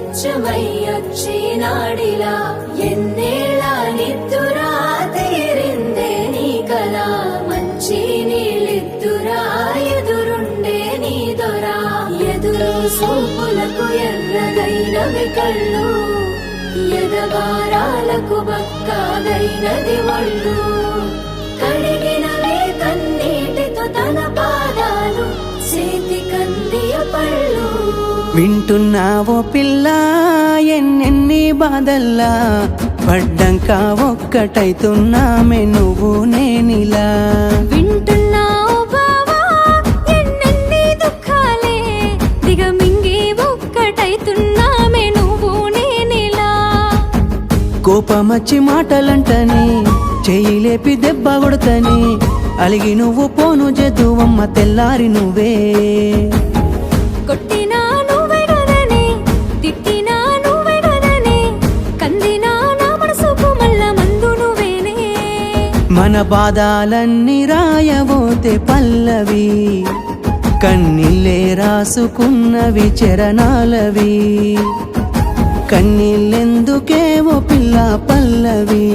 స్వచ్ఛమయ్యొచ్చినాడిలా ఎన్నేళ్ళ నిద్దురా తీరిందే నీ కల మంచి నీళ్ళిద్దురా ఎదురుండే నీ దొరా ఎదురు సూపులకు ఎర్రగైనవి కళ్ళు ఎదవారాలకు బక్కాగైనది ఒళ్ళు కడిగినవే కన్నీటితో తన పాదాలు చేతి కందియ పళ్ళు వింటున్నావో పిల్ల ఎన్నెన్ని బాధల్లా పడ్డంక ఒక్కటైతున్నామే నువ్వు నేనిలా వింటున్నావు బావా ఎన్నెన్ని దుఃఖాలే దిగమింగి ఒక్కటైతున్నామే నువ్వు నేనిలా కోపమచ్చి మాటలంటని చెయ్యి లేపి దెబ్బ కొడతని అలిగి నువ్వు పోను జదువమ్మ తెల్లారి నువ్వే కొట్టినా నువ్వే కదనే తిట్టినా నువ్వే కదనే కందినా నా మనసుకు మళ్ళా మందు నువ్వేనే మన బాధాలన్నీ రాయబోతే పల్లవి కన్నీళ్ళే రాసుకున్నవి చరణాలవి కన్నీళ్ళెందుకేవో పిల్ల పల్లవి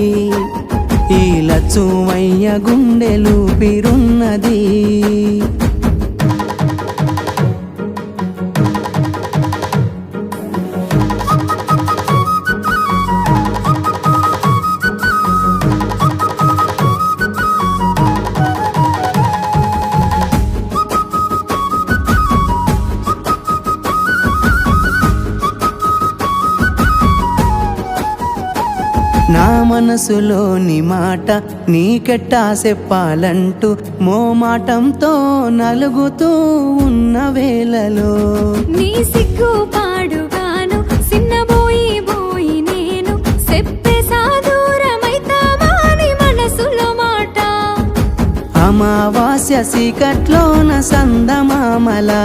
ఈ లచ్చుమయ్య గుండెలు పిరున్నది నా మనసులోని మాట నీకెట్టా చెప్పాలంటూ మోమాటంతో నలుగుతూ ఉన్న వేళలో నీ సిగ్గు పాడుగాను సిన్నబోయి బోయి నేను చెప్పేసా దూరమైతామాని మనసులో మాట అమావాస్య సీకట్లోన సందమామలా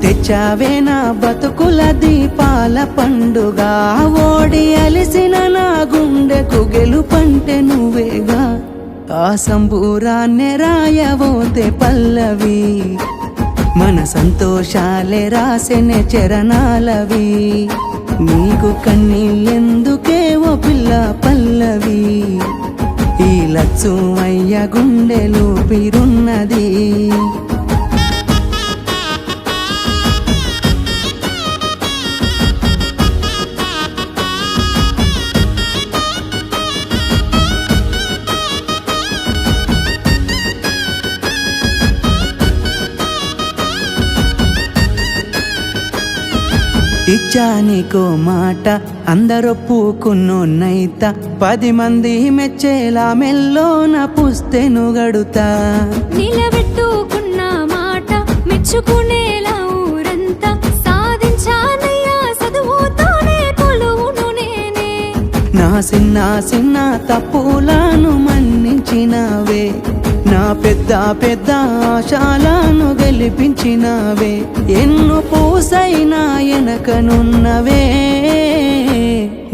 తెచ్చావే నా బతుకుల దీపాల పండుగ ఓడి అలిసిన నా గుండెకు గెలుపంటే నువ్వేగా ఆ సంబూరాన్నే రాయబోతే పల్లవి మన సంతోషాలే రాసెనే చరణాలవి నీకు కన్నీళ్ళెందుకేవో పిల్ల పల్లవి ఈ లచ్చుమయ్య గుండెలు పిరున్నది ఇచ్చానికో మాట అందరొప్పుకున్నోన్నైత 10 మంది మెచ్చేలా మెల్లోన పుస్తెను గడుతా నిలబెట్టుకున్న మాట మెచ్చుకునేలా ఊరంతా సాధించానయ్యా చదువుతోనే కొలువును నేనే నా చిన్న చిన్న తప్పులను మన్నించినవే నా పెద్ద పెద్ద ఆశాలను గెలిపించినవే ఎన్ను పూసైనా ఎనకనున్నవే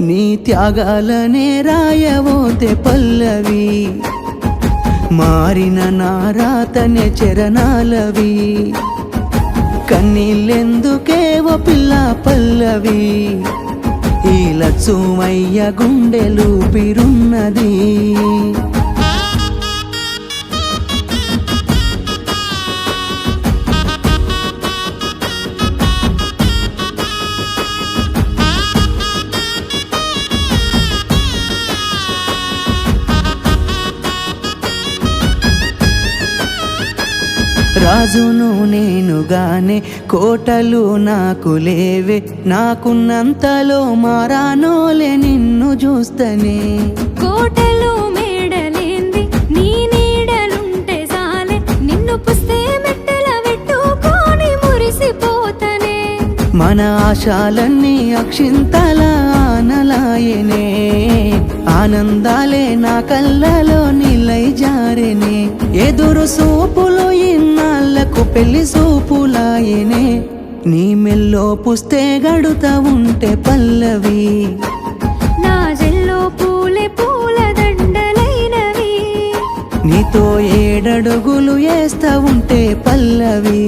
నీ త్యాగాలనే రాయబోతే పల్లవి మారిన నా రాతనే చరణాలవి కన్నీళ్ళెందుకేవో పిల్ల పల్లవి ఈ లచ్చుమయ్య గుండెలు పిరున్నది రాజును నేనుగానే కోటలు నాకు లేవే నాకున్నంతలో మారానోలే నిన్ను చూస్తనే కోటలు మేడలేంది నీ నీడలుంటే సాలే నిన్ను పుస్తే మెట్టెల పెట్టుకొని మురిసిపోతనే మన ఆశాలన్నీ అక్షింతల ఆనలాయనే ఆనందాలే నా కళ్ళలో నిలై జారెనే ఎదురు సూపులు ఇన్నాళ్లకు పెళ్లి సూపులాయనే నీ మెల్లో పుస్తే గడుతా ఉంటే పల్లవి నా జల్లో పూలే పూల దండలైనవి నీతో 7 అడుగులు వేస్తా ఉంటే పల్లవి